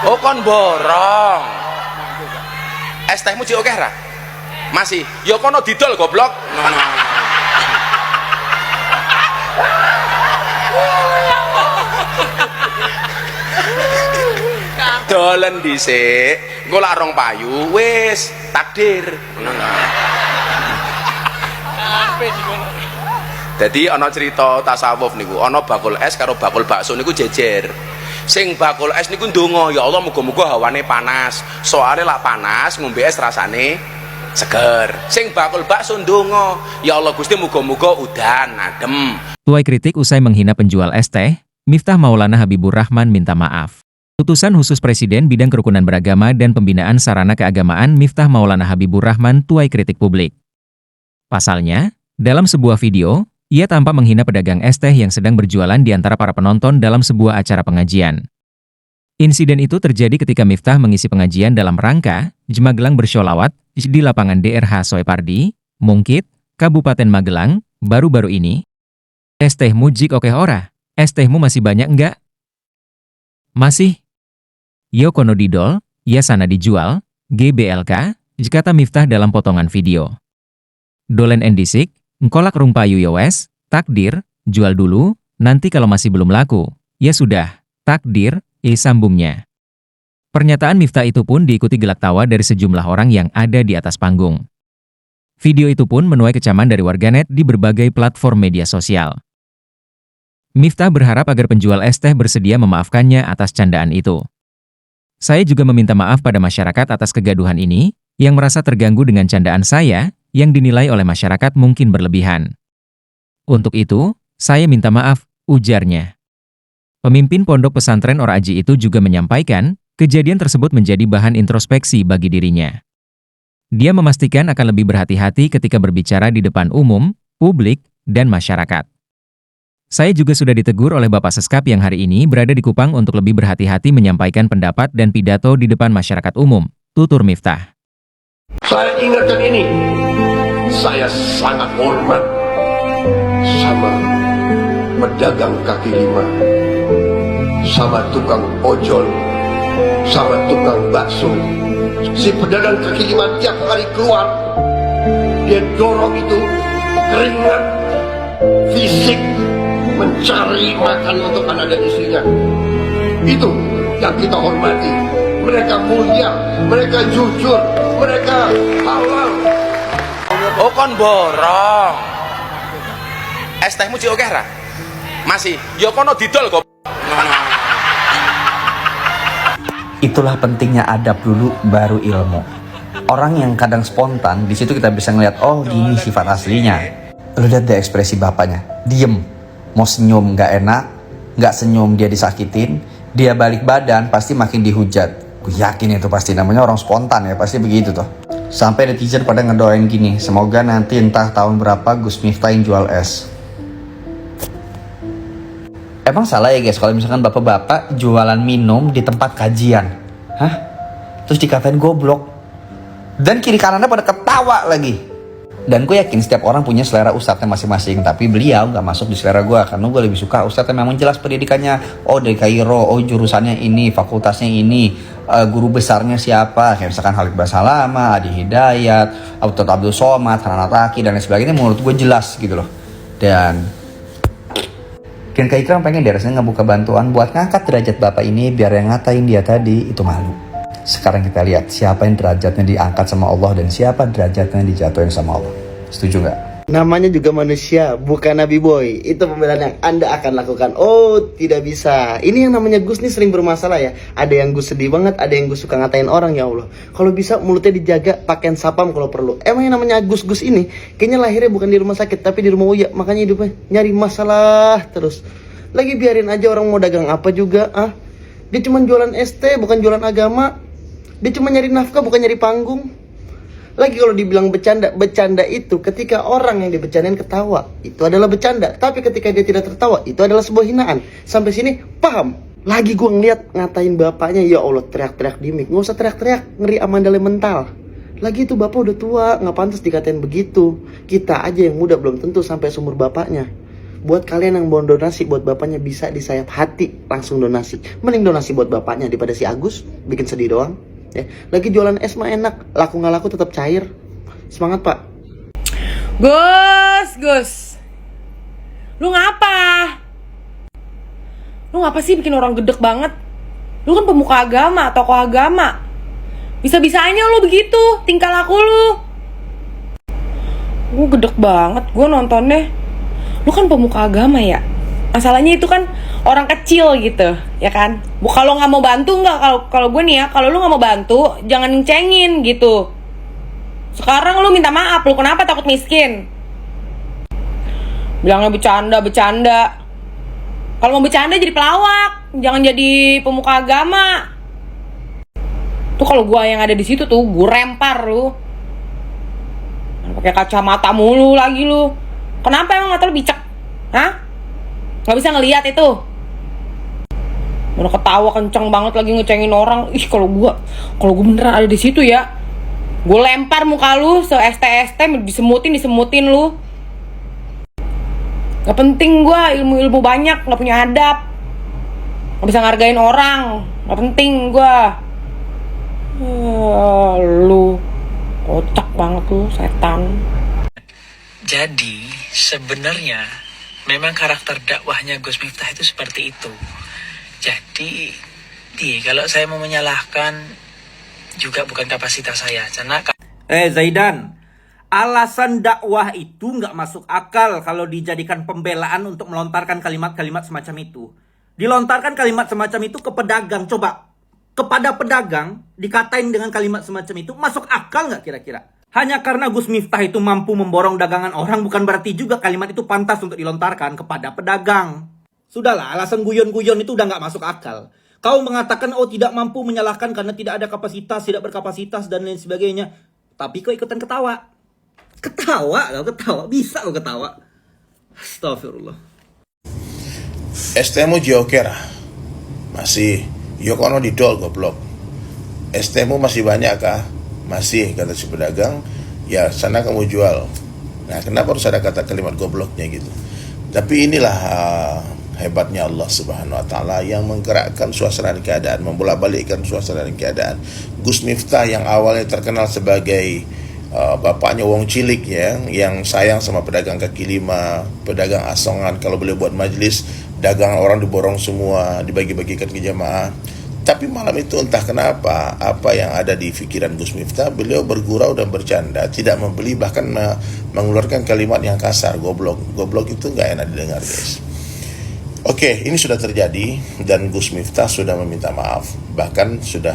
Oh kon borong. Es tehmu cik oke ra? Masih. Ya kono didol goblok. Ngono. Dolen dhisik, engko lak rong payu wis takdir. Ngono. Jadi ana cerita tasawuf niku, ana bakul es karo bakul bakso niku jejer. Sing bakul es niku ndonga, ya Allah muga-muga hawane panas. Soale lak panas ngombe es rasane seger. Sing bakul bakso ndonga, ya Allah Gusti muga-muga udan adem. Tuai kritik usai menghina penjual es teh, Miftah Maulana Habibur Rahman minta maaf. Utusan khusus Presiden Bidang Kerukunan Beragama dan Pembinaan Sarana Keagamaan Miftah Maulana Habibur Rahman tuai kritik publik. Pasalnya, dalam sebuah video, ia tampak menghina pedagang es teh yang sedang berjualan di antara para penonton dalam sebuah acara pengajian. Insiden itu terjadi ketika Miftah mengisi pengajian dalam rangka Jemagelang Bersholawat di lapangan DRH Soepardi, Mungkit, Kabupaten Magelang, baru-baru ini. Es tehmu jik oke ora? Es tehmu masih banyak enggak? Masih. Yo kono didol, ya sana dijual, GBLK, kata Miftah dalam potongan video. Dolen endisik, ngkolak rung payu ya wes, takdir, jual dulu, nanti kalau masih belum laku, ya sudah, takdir, sambungnya. Pernyataan Miftah itu pun diikuti gelak tawa dari sejumlah orang yang ada di atas panggung. Video itu pun menuai kecaman dari warganet di berbagai platform media sosial. Miftah berharap agar penjual es teh bersedia memaafkannya atas candaan itu. Saya juga meminta maaf pada masyarakat atas kegaduhan ini, yang merasa terganggu dengan candaan saya, yang dinilai oleh masyarakat mungkin berlebihan. Untuk itu, saya minta maaf, ujarnya. Pemimpin pondok pesantren Or Aji itu juga menyampaikan, kejadian tersebut menjadi bahan introspeksi bagi dirinya. Dia memastikan akan lebih berhati-hati ketika berbicara di depan umum, publik, dan masyarakat. Saya juga sudah ditegur oleh Bapak Seskap yang hari ini berada di Kupang untuk lebih berhati-hati menyampaikan pendapat dan pidato di depan masyarakat umum, tutur Miftah. Saya ingatkan ini, saya sangat hormat sama pedagang kaki lima, sama tukang ojol, sama tukang bakso. Si pedagang kaki lima tiap hari keluar, dia dorong itu keringat fisik mencari makan untuk anak dan istrinya. Itu yang kita hormati. Mereka mulia, mereka jujur, mereka halal. Oh kon borong. Es tehmu cik oke ra? Masih. Ya kono didol goblok. Itulah pentingnya adab dulu baru ilmu. Orang yang kadang spontan, di situ kita bisa ngeliat, oh gini sifat aslinya. Lu lihat deh ekspresi bapaknya, diem, mau senyum nggak enak, nggak senyum dia disakitin, dia balik badan pasti makin dihujat. Gue yakin itu pasti namanya orang spontan ya, pasti begitu tuh. Sampai netizen pada ngedoain gini, semoga nanti entah tahun berapa Gus Miftah yang jual es. Emang salah ya guys kalau misalkan bapak-bapak jualan minum di tempat kajian? Hah? Terus dikatain goblok. Dan kiri kanannya pada ketawa lagi. Dan gue yakin setiap orang punya selera ustadznya masing-masing. Tapi beliau gak masuk di selera gue. Karena gue lebih suka ustadznya memang jelas pendidikannya. Oh dari Kairo, oh jurusannya ini, fakultasnya ini, guru besarnya siapa. Kayak misalkan Khalid Basalama, Adi Hidayat, Ustadz Abdul Somad, Hanan Ataki, dan lain sebagainya. Menurut gue jelas gitu loh. Dan Kak Ikram pengen rasanya ngebuka bantuan buat ngangkat derajat bapak ini. Biar yang ngatain dia tadi itu malu. Sekarang kita lihat siapa yang derajatnya diangkat sama Allah dan siapa derajatnya dijatuhin sama Allah. Setuju nggak? Namanya juga manusia, bukan Nabi Boy. Itu pembelaan yang Anda akan lakukan. Oh, tidak bisa. Ini yang namanya Gus nih sering bermasalah ya. Ada yang Gus sedih banget, ada yang Gus suka ngatain orang, ya Allah. Kalau bisa mulutnya dijaga, pakaian sapam kalau perlu. Emang yang namanya Gus-Gus ini, kayaknya lahirnya bukan di rumah sakit, tapi di rumah Uya. Makanya hidupnya nyari masalah terus. Lagi biarin aja orang mau dagang apa juga, ah. Dia cuma jualan ST, bukan jualan agama. Dia cuma nyari nafkah, bukan nyari panggung. Lagi kalau dibilang bercanda, bercanda itu ketika orang yang dibercandain ketawa, itu adalah bercanda. Tapi ketika dia tidak tertawa, itu adalah sebuah hinaan. Sampai sini paham? Lagi gue ngeliat ngatain bapaknya, ya Allah teriak-teriak di mic. Nggak usah teriak-teriak, ngeri amandale mental. Lagi itu bapak udah tua, nggak pantas dikatain begitu. Kita aja yang muda belum tentu sampai seumur bapaknya. Buat kalian yang mau donasi buat bapaknya, bisa di sayap hati langsung donasi. Mending donasi buat bapaknya daripada si Agus bikin sedih doang. Ya, lagi jualan es mah enak, laku nggak laku tetap cair. Semangat Pak. Gus, lu ngapa? Lu ngapa sih bikin orang gedek banget? Lu kan pemuka agama, tokoh agama. Bisa-bisanya lu begitu, tingkah laku lu. Gue gedek banget, gue nontonnya. Lu kan pemuka agama ya. Masalahnya itu kan orang kecil gitu, ya kan? Kalau nggak mau bantu nggak, kalau gue nih ya, kalau lu nggak mau bantu, jangan cengin gitu. Sekarang lu minta maaf, lu kenapa takut miskin? Bilangnya bercanda. Kalau mau bercanda jadi pelawak, jangan jadi pemuka agama. Tuh kalau gua yang ada di situ tuh, gua rempar lu. Pakai kacamata mulu lagi lu. Kenapa emang mata lu bicek? Hah? Nggak bisa ngelihat itu? Udah ketawa kenceng banget lagi ngecengin orang. Ih, kalau gua beneran ada di situ ya, gue lempar muka lu se-ST disemutin lu. Gak penting gue ilmu banyak, gak punya adab, gak bisa ngargain orang, gak penting gue. Lu kocak banget lu, setan. Jadi sebenarnya memang karakter dakwahnya Gus Miftah itu seperti itu. Jadi kalau saya mau menyalahkan juga bukan kapasitas saya, karena Zaidan, alasan dakwah itu nggak masuk akal kalau dijadikan pembelaan untuk melontarkan kalimat-kalimat semacam itu. Dilontarkan kalimat semacam itu ke pedagang, coba. Kepada pedagang, dikatain dengan kalimat semacam itu, masuk akal nggak kira-kira? Hanya karena Gus Miftah itu mampu memborong dagangan orang, bukan berarti juga kalimat itu pantas untuk dilontarkan kepada pedagang. Sudahlah, alasan guyon-guyon itu udah nggak masuk akal. Kau mengatakan, oh tidak mampu menyalahkan karena tidak ada kapasitas, tidak berkapasitas, dan lain sebagainya. Tapi kau ikutan ketawa. Ketawa. Bisa kau ketawa. Astagfirullah. STmu joker. Masih. Yokono didol goblok. STmu masih banyak kah? Masih, kata si pedagang. Ya, sana kamu jual. Nah, kenapa harus ada kata kalimat gobloknya gitu? Tapi inilah hebatnya Allah Subhanahu wa taala yang menggerakkan suasana dan keadaan, membolak-balikkan suasana dan keadaan. Gus Miftah yang awalnya terkenal sebagai bapaknya wong cilik ya, yang sayang sama pedagang kaki lima, pedagang asongan, kalau boleh buat majelis, dagangan orang diborong semua, dibagi-bagikan ke jamaah. Tapi malam itu entah kenapa, apa yang ada di pikiran Gus Miftah, beliau bergurau dan bercanda, tidak membeli, bahkan mengeluarkan kalimat yang kasar, goblok. Goblok itu nggak enak didengar, guys. Oke, ini sudah terjadi dan Gus Miftah sudah meminta maaf, bahkan sudah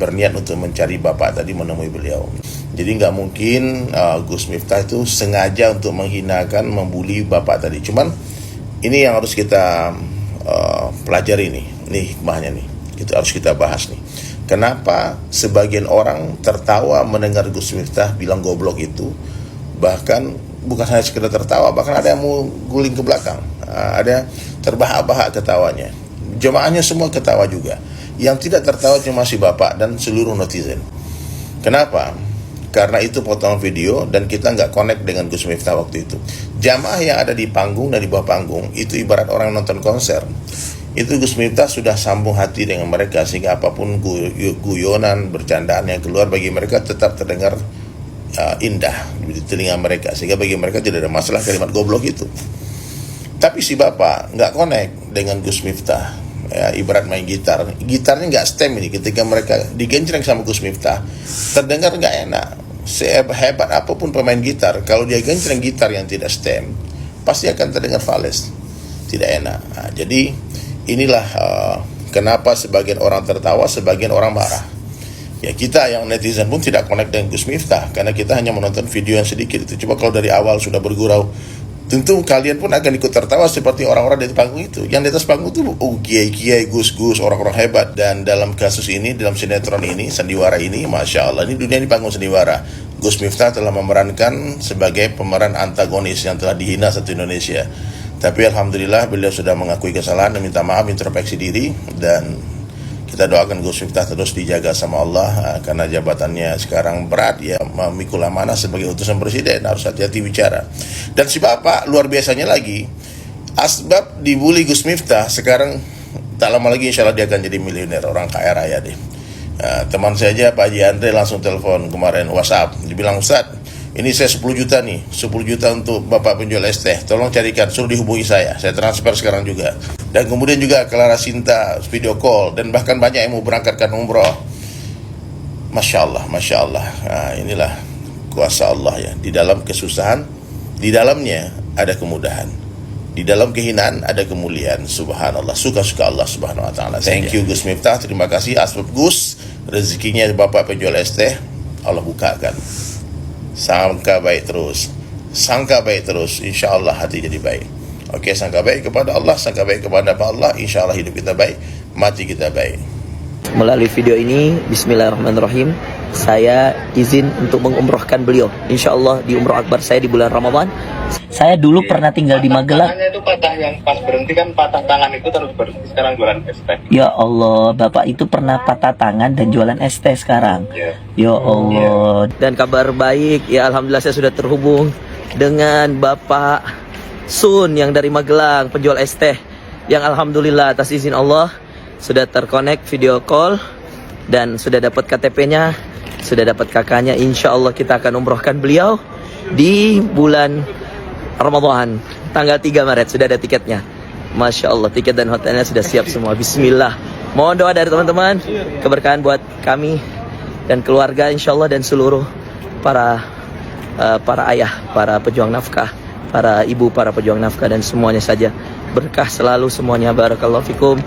berniat untuk mencari bapak tadi, menemui beliau. Jadi nggak mungkin Gus Miftah itu sengaja untuk menghinakan, membuli bapak tadi. Cuman ini yang harus kita pelajari nih hikmahnya nih, itu harus kita bahas nih. Kenapa sebagian orang tertawa mendengar Gus Miftah bilang goblok itu, bahkan bukan hanya sekedar tertawa, bahkan ada yang mau guling ke belakang, ada terbahak-bahak ketawanya. Jemaahnya semua ketawa juga. Yang tidak tertawa cuma si bapak dan seluruh netizen. Kenapa? Karena itu potongan video dan kita nggak connect dengan Gus Miftah waktu itu. Jamaah yang ada di panggung dan di bawah panggung itu ibarat orang nonton konser. Itu Gus Miftah sudah sambung hati dengan mereka, sehingga apapun guyonan, bercandaan yang keluar bagi mereka tetap terdengar indah di telinga mereka, sehingga bagi mereka tidak ada masalah kalimat goblok itu. Tapi si bapak nggak connect dengan Gus Miftah, ya, ibarat main gitarnya nggak stem ini. Ketika mereka digencreng sama Gus Miftah, terdengar nggak enak. Sehebat apapun pemain gitar, kalau dia gencreng gitar yang tidak stem, pasti akan terdengar fals, tidak enak. Nah, jadi inilah kenapa sebagian orang tertawa, sebagian orang marah. Ya, kita yang netizen pun tidak connect dengan Gus Miftah karena kita hanya menonton video yang sedikit itu. Coba kalau dari awal sudah bergurau, tentu kalian pun akan ikut tertawa seperti orang-orang di panggung itu. Yang di atas panggung itu kiai-kiai, gus-gus, orang-orang hebat. Dan dalam kasus ini, dalam sinetron ini, sandiwara ini, Masya Allah, ini dunia ini panggung sandiwara. Gus Miftah telah memerankan sebagai pemeran antagonis yang telah dihina satu Indonesia. Tapi Alhamdulillah beliau sudah mengakui kesalahan dan minta maaf, introspeksi diri. Dan kita doakan Gus Miftah terus dijaga sama Allah, karena jabatannya sekarang berat, ya, memikul amanah sebagai utusan presiden, harus hati-hati bicara. Dan si bapak luar biasanya lagi, Asbab dibully Gus Miftah, sekarang tak lama lagi insya Allah dia akan jadi miliuner, orang kaya raya deh. Teman saya aja Pak Haji Andre langsung telepon kemarin WhatsApp, dibilang Ustadz, ini saya 10 juta nih, 10 juta untuk Bapak penjual es teh, tolong carikan, suruh dihubungi saya transfer sekarang juga. Dan kemudian juga Clara Sinta video call, dan bahkan banyak yang mau berangkatkan umroh. Masya Allah, Masya Allah. Nah, inilah kuasa Allah ya. Di dalam kesusahan, di dalamnya ada kemudahan. Di dalam kehinaan ada kemuliaan. Subhanallah, suka-suka Allah subhanahu wa ta'ala. Thank you Gus Miftah, terima kasih. Asbab Gus, rezekinya Bapak penjual es teh Allah bukakan. Sangka baik terus, sangka baik terus, insya Allah hati jadi baik. Oke, sangka baik kepada Allah, sangka baik kepada Allah, insya Allah hidup kita baik, mati kita baik. Melalui video ini, bismillahirrahmanirrahim, saya izin untuk mengumrohkan beliau. Insya Allah di umroh akbar saya di bulan Ramadan. Saya dulu pernah tinggal di Magelang. Tangannya itu patah, yang pas berhenti kan patah tangan itu terus berhenti, sekarang jualan es teh. Ya Allah, Bapak itu pernah patah tangan dan jualan es teh sekarang. Ya Allah. Dan kabar baik, ya Alhamdulillah saya sudah terhubung dengan Bapak Sun yang dari Magelang, penjual es teh. Yang Alhamdulillah atas izin Allah sudah terkonek video call dan sudah dapat KTP-nya, sudah dapat kakaknya. Insya Allah kita akan umrohkan beliau di bulan Ramadan tanggal 3 Maret, sudah ada tiketnya. Masya Allah, tiket dan hotelnya sudah siap semua. Bismillah, mohon doa dari teman-teman, keberkahan buat kami dan keluarga insya Allah, dan seluruh para ayah, para pejuang nafkah, para ibu, para pejuang nafkah, dan semuanya saja berkah selalu semuanya. Barakallahu fikum.